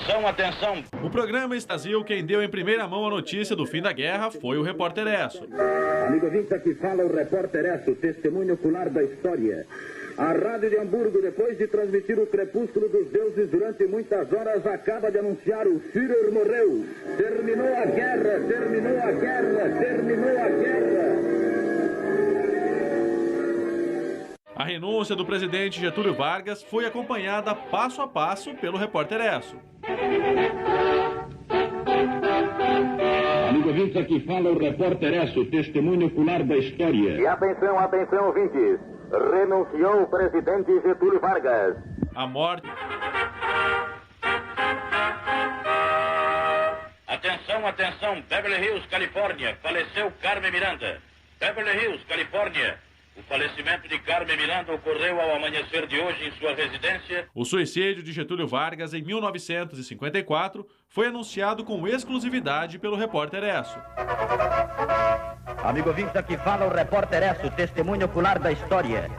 Atenção, atenção. O programa Estasil, quem deu em primeira mão a notícia do fim da guerra foi o repórter Esso. Amigo ouvinte, aqui fala o repórter Esso, testemunho ocular da história. A Rádio de Hamburgo, depois de transmitir o crepúsculo dos deuses durante muitas horas, acaba de anunciar: o Führer morreu. Terminou a guerra, terminou a guerra, terminou a guerra. A renúncia do presidente Getúlio Vargas foi acompanhada passo a passo pelo repórter Esso. Amigo ouvinte, aqui fala o repórter Esso, testemunho ocular da história. E atenção, atenção, ouvintes. Renunciou o presidente Getúlio Vargas. A morte. Atenção, atenção. Beverly Hills, Califórnia. Faleceu Carmen Miranda. Beverly Hills, Califórnia. O falecimento de Carmen Miranda ocorreu ao amanhecer de hoje em sua residência. O suicídio de Getúlio Vargas em 1954 foi anunciado com exclusividade pelo repórter Esso. Amigo ouvinte, aqui fala o repórter Esso, testemunho ocular da história.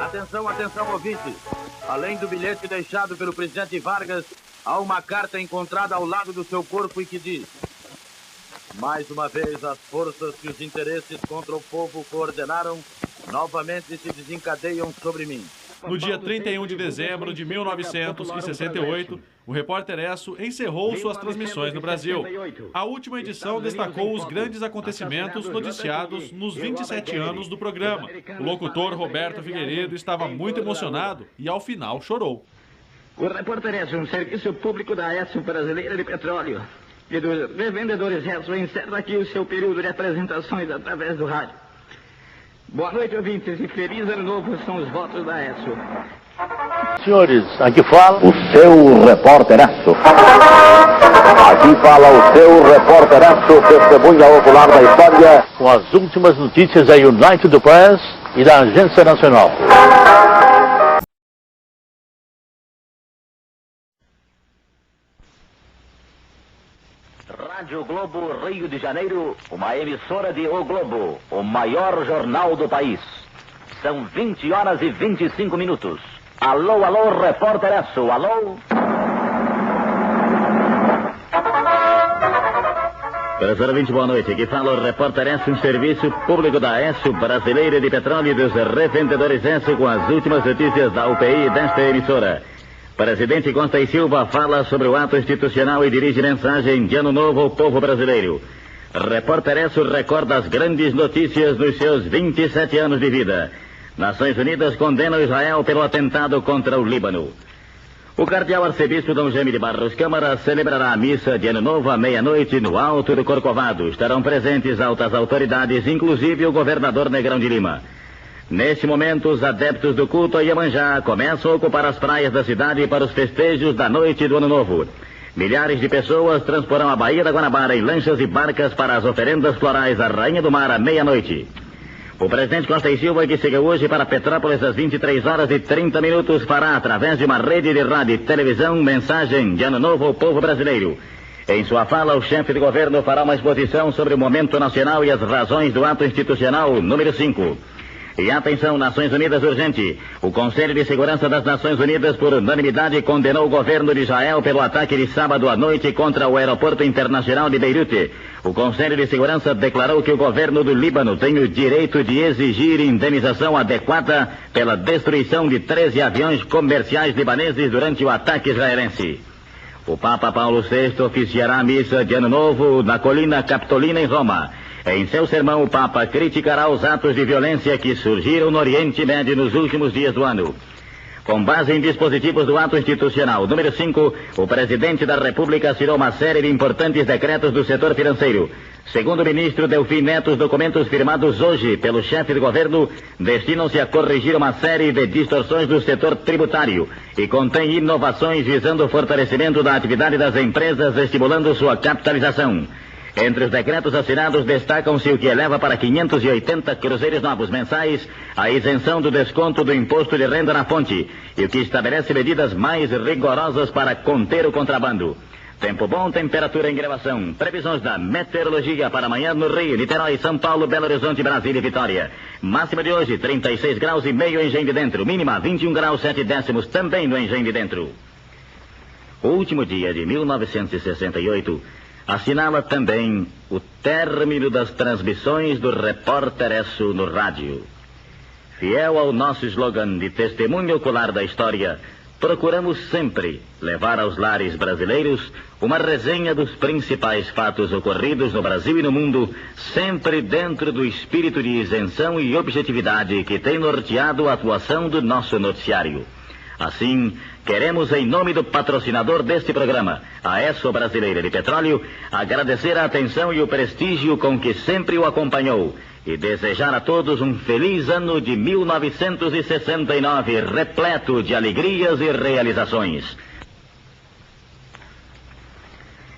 Atenção, atenção, ouvintes. Além do bilhete deixado pelo presidente Vargas, há uma carta encontrada ao lado do seu corpo e que diz: mais uma vez, as forças que os interesses contra o povo coordenaram novamente se desencadeiam sobre mim. No dia 31 de dezembro de 1968, o repórter Esso encerrou suas transmissões no Brasil. A última edição destacou os grandes acontecimentos noticiados nos 27 anos do programa. O locutor Roberto Figueiredo estava muito emocionado e, ao final, chorou. O repórter Esso, um serviço público da Esso Brasileira de Petróleo e dos revendedores Esso, encerra aqui o seu período de apresentações através do rádio. Boa noite, ouvintes, e feliz ano novo são os votos da Esso. Senhores, aqui fala o seu repórter Esso. Aqui fala o seu repórter Esso, testemunha ocular da história, com as últimas notícias da United Press e da Agência Nacional. Rádio Globo, Rio de Janeiro, uma emissora de O Globo, o maior jornal do país. São 20 horas e 25 minutos. Alô, alô, repórter Esso, alô? Professor 20, boa noite. Aqui fala o repórter Esso, um serviço público da Esso Brasileira de Petróleo e dos revendedores Esso, com as últimas notícias da UPI desta emissora. Presidente Costa e Silva fala sobre o ato institucional e dirige mensagem de Ano Novo ao povo brasileiro. Repórter Esso recorda as grandes notícias nos seus 27 anos de vida. Nações Unidas condenam Israel pelo atentado contra o Líbano. O cardeal arcebispo Dom Jaime de Barros Câmara celebrará a missa de Ano Novo à meia-noite no Alto do Corcovado. Estarão presentes altas autoridades, inclusive o governador Negrão de Lima. Neste momento, os adeptos do culto a Iemanjá começam a ocupar as praias da cidade para os festejos da noite do Ano Novo. Milhares de pessoas transporão a Baía da Guanabara em lanchas e barcas para as oferendas florais à Rainha do Mar à meia-noite. O presidente Costa e Silva, que chega hoje para Petrópolis às 23 horas e 30 minutos, fará, através de uma rede de rádio e televisão, mensagem de Ano Novo ao povo brasileiro. Em sua fala, o chefe de governo fará uma exposição sobre o momento nacional e as razões do ato institucional número 5. E atenção, Nações Unidas urgente. O Conselho de Segurança das Nações Unidas, por unanimidade, condenou o governo de Israel pelo ataque de sábado à noite contra o aeroporto internacional de Beirute. O Conselho de Segurança declarou que o governo do Líbano tem o direito de exigir indenização adequada pela destruição de 13 aviões comerciais libaneses durante o ataque israelense. O Papa Paulo VI oficiará a missa de Ano Novo na Colina Capitolina em Roma. Em seu sermão, o Papa criticará os atos de violência que surgiram no Oriente Médio nos últimos dias do ano. Com base em dispositivos do ato institucional número 5, o presidente da República assinou uma série de importantes decretos do setor financeiro. Segundo o ministro Delfim Neto, os documentos firmados hoje pelo chefe de governo destinam-se a corrigir uma série de distorções do setor tributário e contém inovações visando o fortalecimento da atividade das empresas, estimulando sua capitalização. Entre os decretos assinados, destacam-se o que eleva para 580 cruzeiros novos mensais a isenção do desconto do imposto de renda na fonte e o que estabelece medidas mais rigorosas para conter o contrabando. Tempo bom, temperatura em gravação. Previsões da meteorologia para amanhã no Rio, Niterói, São Paulo, Belo Horizonte, Brasília e Vitória. Máxima de hoje, 36 graus e meio em Engenho de Dentro. Mínima, 21 graus 7 décimos também no Engenho de Dentro. o último dia de 1968, assinala também o término das transmissões do Repórter ESSO no rádio. Fiel ao nosso slogan de testemunho ocular da história, procuramos sempre levar aos lares brasileiros uma resenha dos principais fatos ocorridos no Brasil e no mundo, sempre dentro do espírito de isenção e objetividade que tem norteado a atuação do nosso noticiário. Assim, queremos, em nome do patrocinador deste programa, a ESSO Brasileira de Petróleo, agradecer a atenção e o prestígio com que sempre o acompanhou e desejar a todos um feliz ano de 1969, repleto de alegrias e realizações.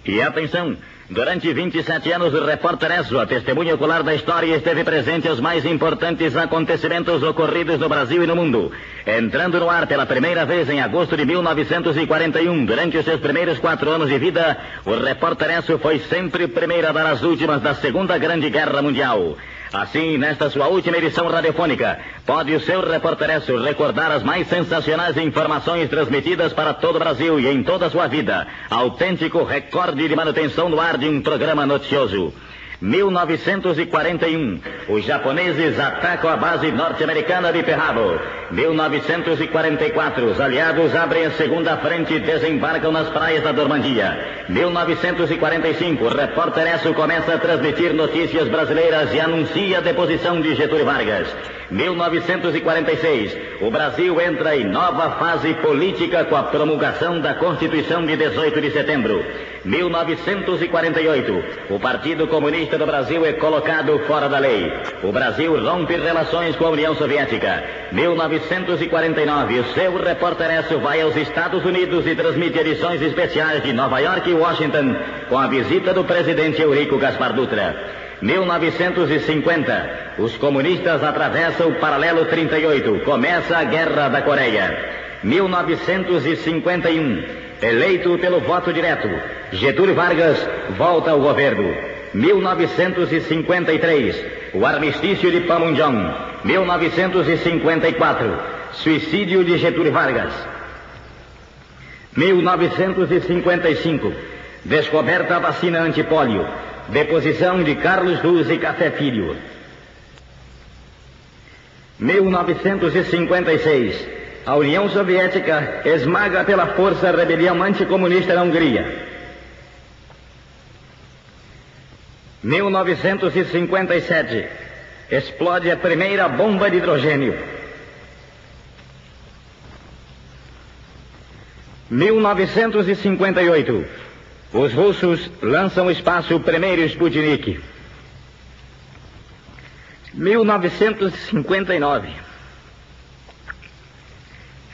E atenção, durante 27 anos o Repórter ESSO, a testemunha ocular da história, esteve presente aos mais importantes acontecimentos ocorridos no Brasil e no mundo. Entrando no ar pela primeira vez em agosto de 1941, durante os seus primeiros 4 anos de vida, o Repórter ESSO foi sempre o primeiro a dar as últimas da Segunda Grande Guerra Mundial. Assim, nesta sua última edição radiofônica, pode o seu Repórter ESSO recordar as mais sensacionais informações transmitidas para todo o Brasil e em toda a sua vida. Autêntico recorde de manutenção no ar de um programa noticioso. 1941, os japoneses atacam a base norte-americana de Pearl Harbor. 1944, os aliados abrem a segunda frente e desembarcam nas praias da Normandia. 1945, o Repórter ESSO começa a transmitir notícias brasileiras e anuncia a deposição de Getúlio Vargas. 1946, o Brasil entra em nova fase política com a promulgação da Constituição de 18 de setembro. 1948, o Partido Comunista do Brasil é colocado fora da lei. O Brasil rompe relações com a União Soviética. 1949, o seu Repórter ESSO vai aos Estados Unidos e transmite edições especiais de Nova York e Washington com a visita do presidente Eurico Gaspar Dutra. 1950, os comunistas atravessam o paralelo 38, começa a Guerra da Coreia. 1951, eleito pelo voto direto, Getúlio Vargas volta ao governo. 1953, o armistício de Panmunjom. 1954, suicídio de Getúlio Vargas. 1955, descoberta a vacina antipólio. Deposição de Carlos Luz e Café Filho. 1956, a União Soviética esmaga pela força a rebelião anticomunista na Hungria. 1957, explode a primeira bomba de hidrogênio. 1958, os russos lançam ao espaço o primeiro Sputnik. 1959,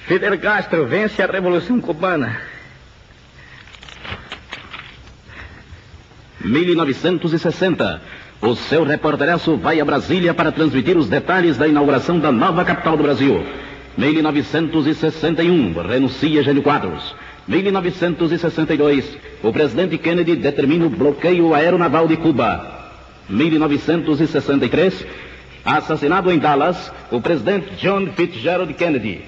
Fidel Castro vence a Revolução Cubana. 1960, o seu Repórter ESSO vai a Brasília para transmitir os detalhes da inauguração da nova capital do Brasil. 1961, renuncia Jânio Quadros. 1962, o presidente Kennedy determina o bloqueio aeronaval de Cuba. 1963, assassinado em Dallas, o presidente John Fitzgerald Kennedy.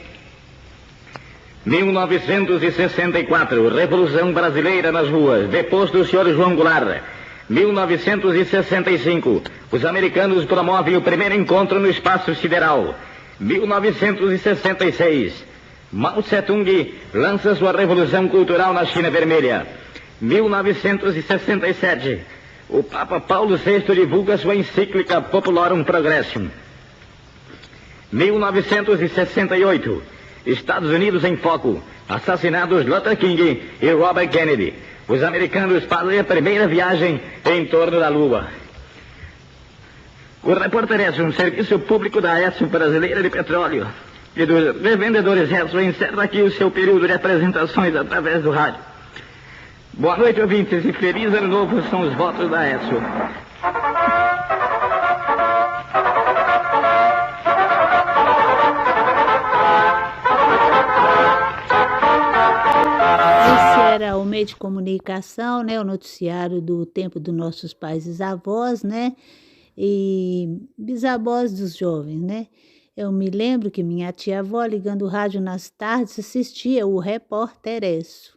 1964, Revolução Brasileira nas ruas, deposto o senhor João Goulart. 1965, os americanos promovem o primeiro encontro no espaço sideral. 1966, Mao Tse-tung lança sua revolução cultural na China Vermelha. 1967, o Papa Paulo VI divulga sua encíclica Populorum Progressum. 1968, Estados Unidos em foco, assassinados Luther King e Robert Kennedy. Os americanos fazem a primeira viagem em torno da Lua. O Repórter ESSO, um serviço público da ESSO Brasileira de Petróleo e dos revendedores ESSO, encerra aqui o seu período de apresentações através do rádio. Boa noite, ouvintes, e feliz ano novo são os votos da ESSO. Esse era o meio de comunicação, né? O noticiário do tempo dos nossos pais e avós, né? E bisavós dos jovens, né? Eu me lembro que minha tia-avó, ligando o rádio nas tardes, assistia o Repórter ESSO.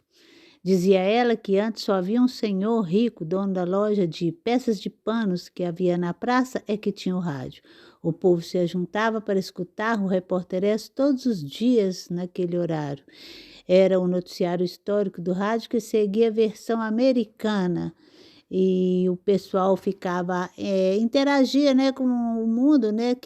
Dizia ela que antes só havia um senhor rico, dono da loja de peças de panos que havia na praça, é que tinha o rádio. O povo se ajuntava para escutar o Repórter S todos os dias naquele horário. Era o noticiário histórico do rádio que seguia a versão americana. E o pessoal ficava, interagia, né, com o mundo, né,